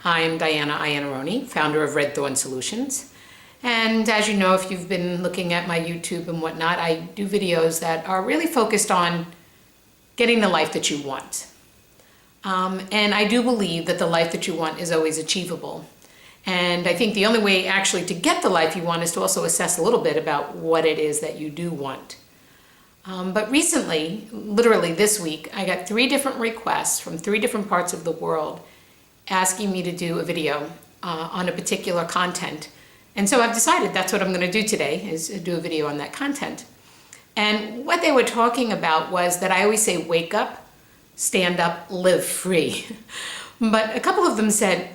I'm Diana Iannarone, founder of Red Thorn Solutions. And as you know, if you've been looking at my YouTube and whatnot, I do videos that are really focused on getting the life that you want. And I do believe that the life that you want is always achievable. And I think the only way actually to get the life you want is to also assess a little bit about what it is that you do want. But recently, literally this week, I got 3 different requests from 3 different parts of the world asking me to do a video on a particular content. And so I've decided that's what I'm going to do today, is do a video on that content. And what they were talking about was that I always say, wake up, stand up, live free. But a couple of them said,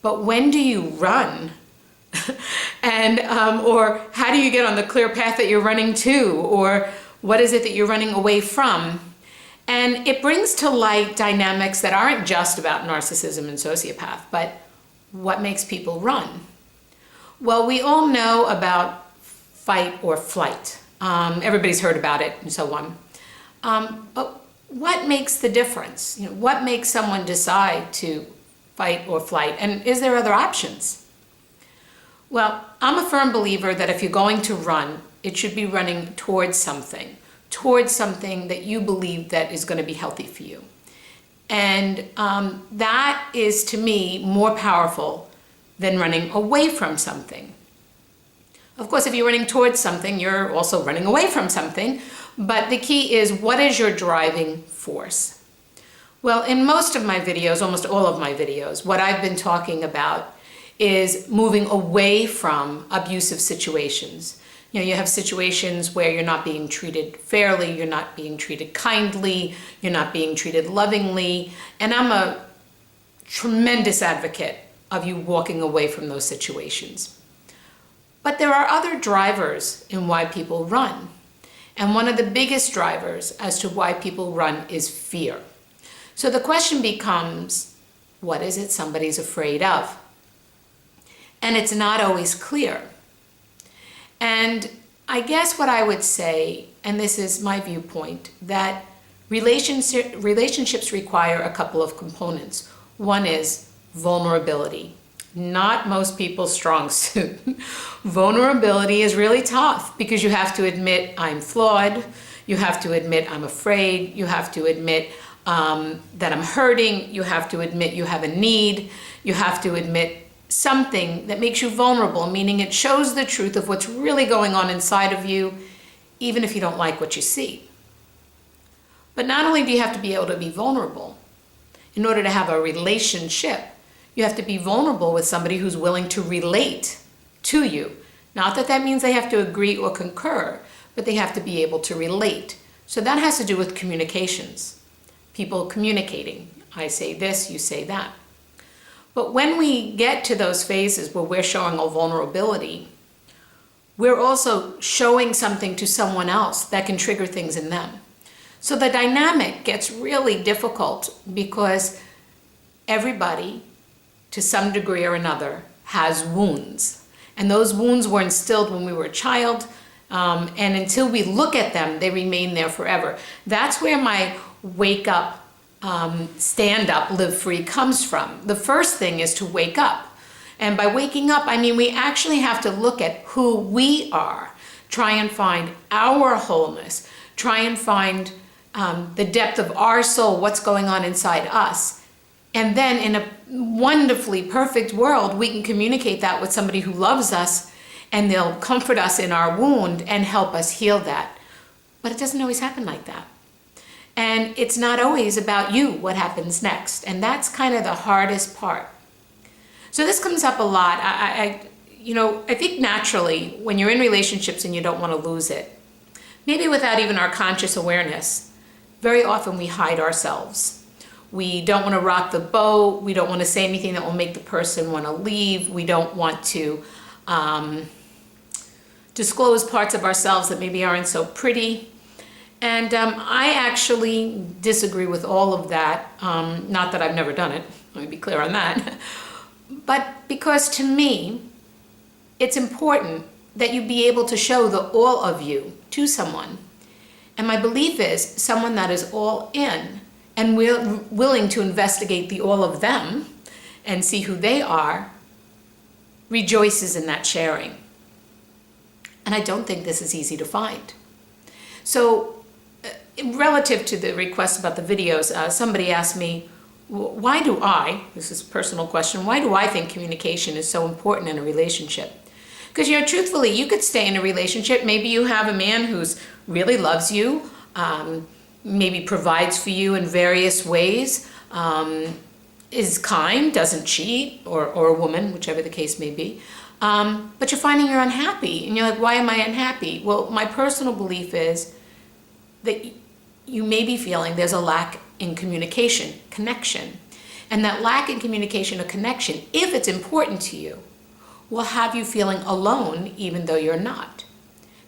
but when do you run? And or how do you get on the clear path that you're running to? Or what is it that you're running away from? And it brings to light dynamics that aren't just about narcissism and sociopath, but what makes people run? Well, we all know about fight or flight. Everybody's heard about it and so on. But what makes the difference? What makes someone decide to fight or flight? And is there other options? Well, I'm a firm believer that if you're going to run, it should be running towards something that you believe that is going to be healthy for you. And that is, to me, more powerful than running away from something. Of course, if you're running towards something, you're also running away from something. But the key is, what is your driving force? Well, in most of my videos, almost all of my videos, what I've been talking about is moving away from abusive situations. You have situations where you're not being treated fairly, you're not being treated kindly, you're not being treated lovingly. And I'm a tremendous advocate of you walking away from those situations. But there are other drivers in why people run. And one of the biggest drivers as to why people run is fear. So the question becomes, what is it somebody's afraid of? And it's not always clear. And I guess what I would say, and this is my viewpoint, that relationships require a couple of components. One is vulnerability. Not most people's strong suit. Vulnerability is really tough because you have to admit I'm flawed, you have to admit I'm afraid, you have to admit that I'm hurting, you have to admit you have a need, you have to admit something that makes you vulnerable, meaning it shows the truth of what's really going on inside of you, even if you don't like what you see. But not only do you have to be able to be vulnerable, in order to have a relationship, you have to be vulnerable with somebody who's willing to relate to you. Not that that means they have to agree or concur, but they have to be able to relate. So that has to do with communications. People communicating. I say this, you say that. But when we get to those phases where we're showing a vulnerability, we're also showing something to someone else that can trigger things in them. So the dynamic gets really difficult because everybody, to some degree or another, has wounds. And those wounds were instilled when we were a child, and until we look at them, they remain there forever. That's where my wake up, stand up, live free comes from. The first thing is to wake up. And by waking up, I mean we actually have to look at who we are, try and find our wholeness, try and find the depth of our soul, what's going on inside us. And then in a wonderfully perfect world, we can communicate that with somebody who loves us, and they'll comfort us in our wound and help us heal that. But it doesn't always happen like that. And it's not always about you, what happens next. And that's kind of the hardest part. So this comes up a lot. I think naturally, when you're in relationships and you don't want to lose it, maybe without even our conscious awareness, very often we hide ourselves. We don't want to rock the boat. We don't want to say anything that will make the person want to leave. We don't want to disclose parts of ourselves that maybe aren't so pretty. And I actually disagree with all of that. Not that I've never done it, let me be clear on that. But because to me, it's important that you be able to show the all of you to someone. And my belief is someone that is all in and willing to investigate the all of them and see who they are rejoices in that sharing. And I don't think this is easy to find. So relative to the request about the videos, somebody asked me, why do I, this is a personal question, why do I think communication is so important in a relationship? Because, truthfully, you could stay in a relationship. Maybe you have a man who's really loves you, maybe provides for you in various ways, is kind, doesn't cheat, or a woman, whichever the case may be. But you're finding you're unhappy. And you're like, why am I unhappy? Well, my personal belief is that you may be feeling there's a lack in communication, connection. And that lack in communication or connection, if it's important to you, will have you feeling alone even though you're not.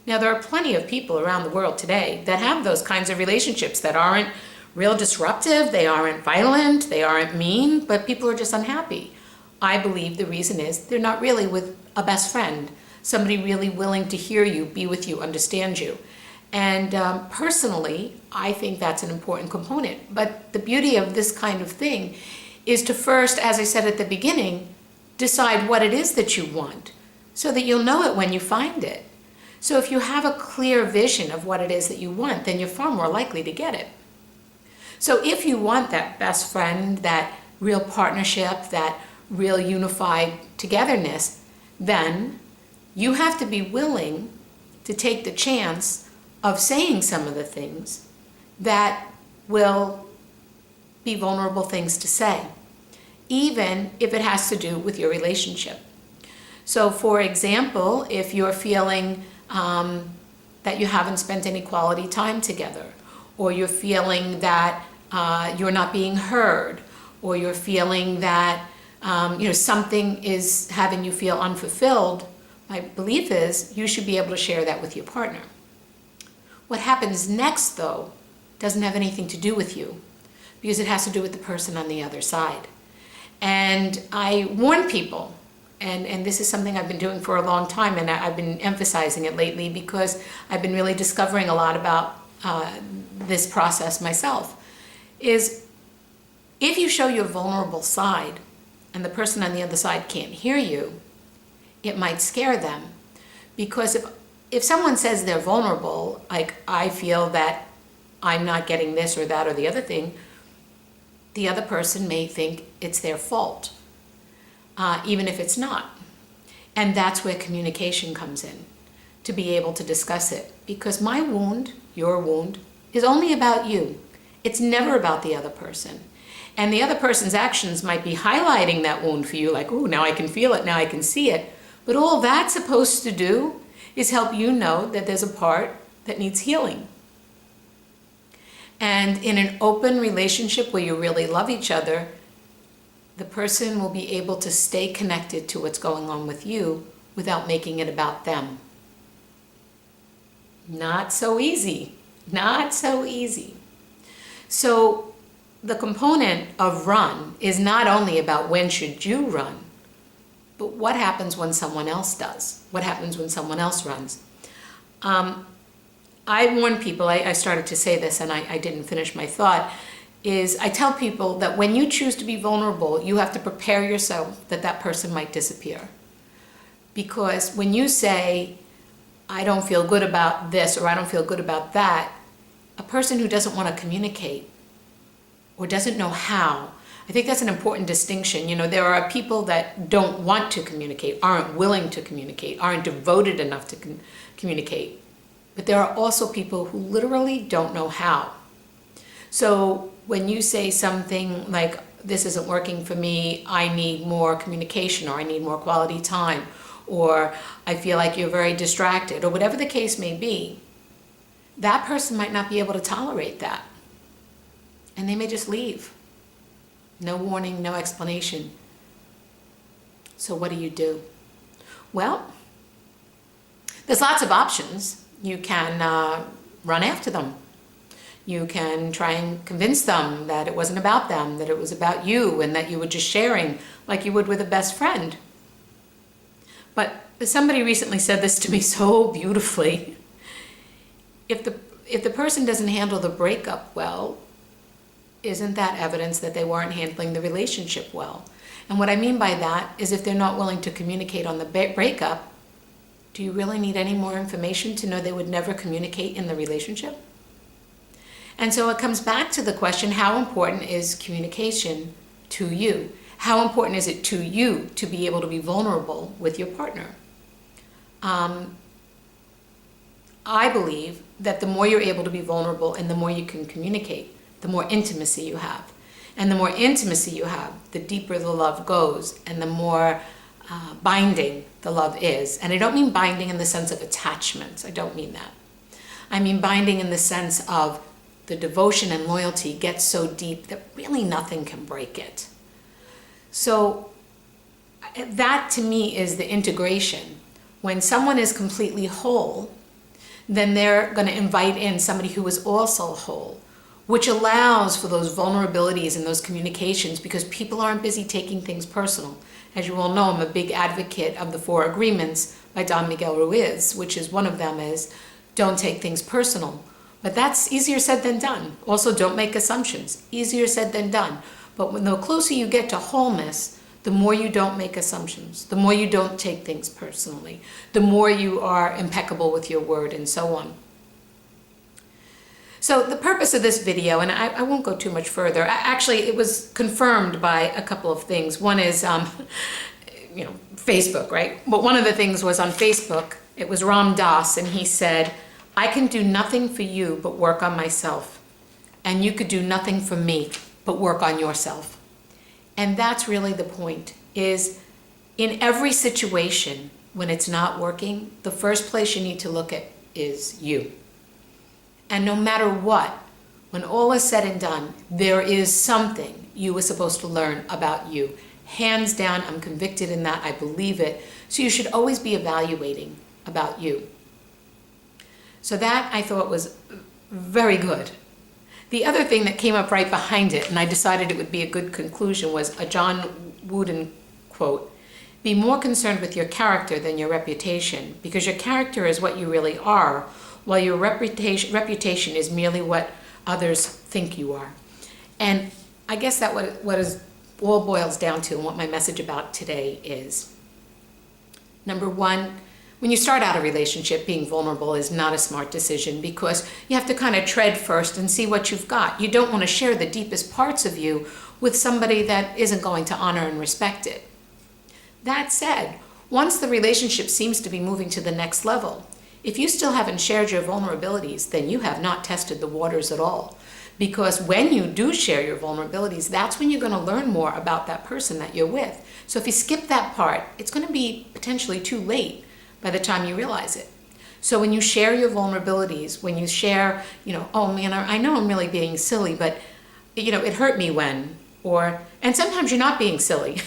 Now, there are plenty of people around the world today that have those kinds of relationships that aren't real disruptive, they aren't violent, they aren't mean, but people are just unhappy. I believe the reason is they're not really with a best friend, somebody really willing to hear you, be with you, understand you. And personally, I think that's an important component. But the beauty of this kind of thing is to first, as I said at the beginning, decide what it is that you want so that you'll know it when you find it. So if you have a clear vision of what it is that you want, then you're far more likely to get it. So if you want that best friend, that real partnership, that real unified togetherness, then you have to be willing to take the chance of saying some of the things that will be vulnerable things to say, even if it has to do with your relationship. So for example, if you're feeling that you haven't spent any quality time together, or you're feeling that you're not being heard, or you're feeling that something is having you feel unfulfilled, my belief is you should be able to share that with your partner. What happens next, though, doesn't have anything to do with you, because it has to do with the person on the other side. And I warn people, and this is something I've been doing for a long time, and I've been emphasizing it lately because I've been really discovering a lot about this process myself, is if you show your vulnerable side and the person on the other side can't hear you, it might scare them. Because if someone says they're vulnerable, like, I feel that I'm not getting this or that or the other thing, the other person may think it's their fault, even if it's not. And that's where communication comes in, to be able to discuss it. Because my wound, your wound, is only about you. It's never about the other person. And the other person's actions might be highlighting that wound for you, like, ooh, now I can feel it, now I can see it. But all that's supposed to do is help you know that there's a part that needs healing. And in an open relationship where you really love each other, the person will be able to stay connected to what's going on with you without making it about them. Not so easy. Not so easy. So the component of run is not only about when should you run, but what happens when someone else does? What happens when someone else runs? I warn people, I started to say this and I didn't finish my thought, is I tell people that when you choose to be vulnerable, you have to prepare yourself that that person might disappear. Because when you say, I don't feel good about this or I don't feel good about that, a person who doesn't want to communicate or doesn't know how, I think that's an important distinction. There are people that don't want to communicate, aren't willing to communicate, aren't devoted enough to communicate. But there are also people who literally don't know how. So when you say something like, this isn't working for me, I need more communication, or I need more quality time, or I feel like you're very distracted, or whatever the case may be, that person might not be able to tolerate that. And they may just leave. No warning, no explanation. So what do? Well, there's lots of options. You can run after them. You can try and convince them that it wasn't about them, that it was about you, and that you were just sharing like you would with a best friend. But somebody recently said this to me so beautifully. If the person doesn't handle the breakup well, isn't that evidence that they weren't handling the relationship well? And what I mean by that is if they're not willing to communicate on the breakup, do you really need any more information to know they would never communicate in the relationship? And so it comes back to the question, how important is communication to you? How important is it to you to be able to be vulnerable with your partner? I believe that the more you're able to be vulnerable and the more you can communicate, the more intimacy you have. And the more intimacy you have, the deeper the love goes and the more binding the love is. And I don't mean binding in the sense of attachment. I don't mean that. I mean binding in the sense of the devotion and loyalty gets so deep that really nothing can break it. So that to me is the integration. When someone is completely whole, then they're going to invite in somebody who is also whole, which allows for those vulnerabilities and those communications because people aren't busy taking things personal. As you all know, I'm a big advocate of the 4 agreements by Don Miguel Ruiz, which is one of them is don't take things personal. But that's easier said than done. Also, don't make assumptions. Easier said than done. But when the closer you get to wholeness, the more you don't make assumptions, the more you don't take things personally, the more you are impeccable with your word and so on. So the purpose of this video, and I won't go too much further, actually it was confirmed by a couple of things. One is, Facebook, right? But one of the things was on Facebook, it was Ram Dass, and he said, I can do nothing for you but work on myself. And you could do nothing for me but work on yourself. And that's really the point, is in every situation when it's not working, the first place you need to look at is you. And no matter what, when all is said and done, there is something you were supposed to learn about you. Hands down, I'm convicted in that, I believe it. So you should always be evaluating about you. So that I thought was very good. The other thing that came up right behind it, and I decided it would be a good conclusion, was a John Wooden quote. Be more concerned with your character than your reputation, because your character is what you really are, while your reputation is merely what others think you are. And I guess that what is all boils down to, and what my message about today is. Number one, when you start out a relationship, being vulnerable is not a smart decision because you have to kind of tread first and see what you've got. You don't want to share the deepest parts of you with somebody that isn't going to honor and respect it. That said, once the relationship seems to be moving to the next level, if you still haven't shared your vulnerabilities, then you have not tested the waters at all. Because when you do share your vulnerabilities, that's when you're going to learn more about that person that you're with. So if you skip that part, it's going to be potentially too late by the time you realize it. So when you share your vulnerabilities, when you share, oh man, I know I'm really being silly, but it hurt me when, and sometimes you're not being silly,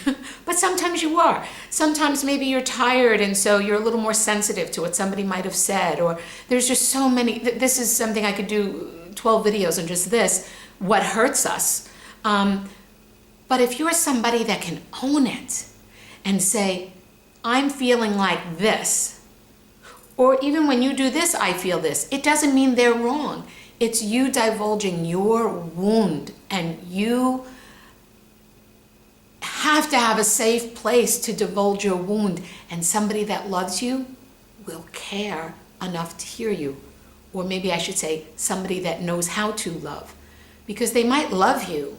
but sometimes you are. Sometimes maybe you're tired and so you're a little more sensitive to what somebody might have said, or there's just so many, this is something I could do 12 videos on just this, what hurts us. But if you're somebody that can own it and say, I'm feeling like this, or even when you do this, I feel this, it doesn't mean they're wrong. It's you divulging your wound, and you have to have a safe place to divulge your wound, and somebody that loves you will care enough to hear you. Or maybe I should say somebody that knows how to love, because they might love you,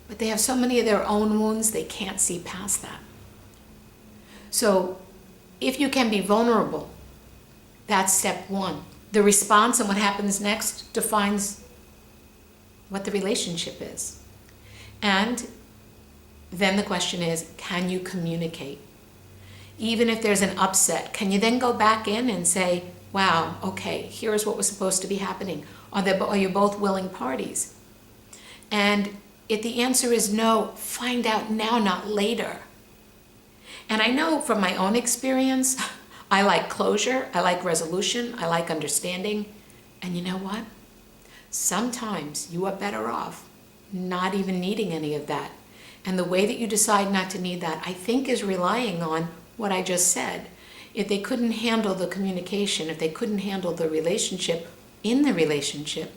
but they have so many of their own wounds, they can't see past that. So if you can be vulnerable, that's step one. The response and what happens next defines what the relationship is. And then the question is, can you communicate? Even if there's an upset, can you then go back in and say, wow, okay, here's what was supposed to be happening. Are you both willing parties? And if the answer is no, find out now, not later. And I know from my own experience, I like closure, I like resolution, I like understanding. And you know what? Sometimes you are better off not even needing any of that. And the way that you decide not to need that, I think, is relying on what I just said. If they couldn't handle the communication, if they couldn't handle the relationship in the relationship,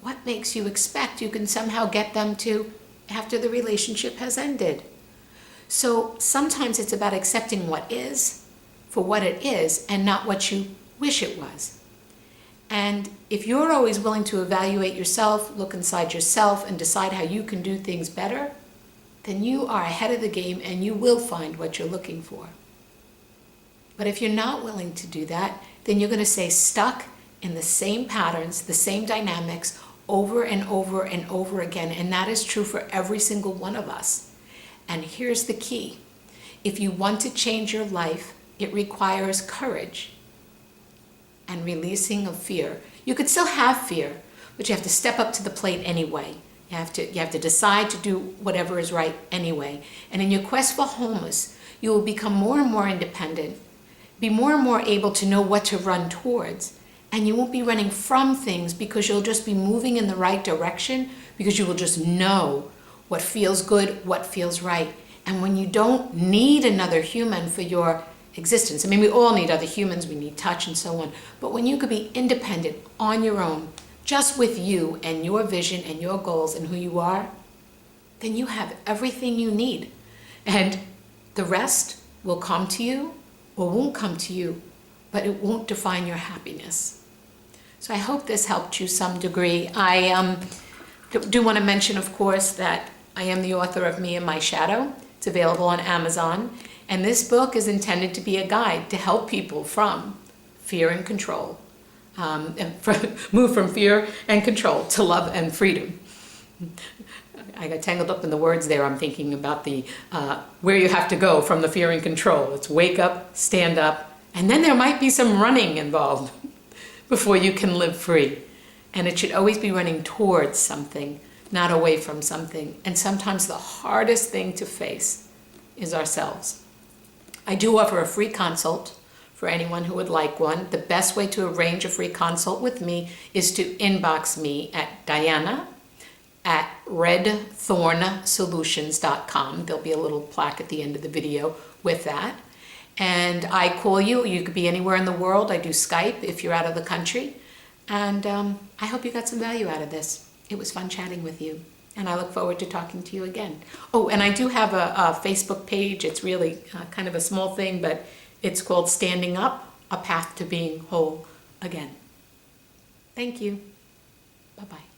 what makes you expect you can somehow get them to after the relationship has ended? So sometimes it's about accepting what is for what it is and not what you wish it was. And if you're always willing to evaluate yourself, look inside yourself, and decide how you can do things better, then you are ahead of the game and you will find what you're looking for. But if you're not willing to do that, then you're going to stay stuck in the same patterns, the same dynamics over and over and over again. And that is true for every single one of us. And here's the key. If you want to change your life, it requires courage and releasing of fear. You could still have fear, but you have to step up to the plate anyway. You have to decide to do whatever is right anyway. And in your quest for wholeness, you will become more and more independent, be more and more able to know what to run towards, and you won't be running from things because you'll just be moving in the right direction, because you will just know what feels good, what feels right. And when you don't need another human for your existence, I mean, we all need other humans, we need touch and so on, but when you could be independent on your own, just with you and your vision and your goals and who you are, then you have everything you need. And the rest will come to you or won't come to you, but it won't define your happiness. So I hope this helped you some degree. I do want to mention, of course, that I am the author of Me and My Shadow. It's available on Amazon. And this book is intended to be a guide to help people from fear and control, move from fear and control to love and freedom. I got tangled up in the words there. I'm thinking about the where you have to go from the fear and control. It's wake up, stand up, and then there might be some running involved before you can live free. And it should always be running towards something, not away from something. And sometimes the hardest thing to face is ourselves. I do offer a free consult for anyone who would like one. The best way to arrange a free consult with me is to inbox me at diana@redthornsolutions.com. There'll be a little plaque at the end of the video with that. And I call you. You could be anywhere in the world. I do Skype if you're out of the country. And I hope you got some value out of this. It was fun chatting with you. And I look forward to talking to you again. Oh, and I do have a Facebook page. It's really kind of a small thing, but it's called Standing Up, A Path to Being Whole Again. Thank you. Bye-bye.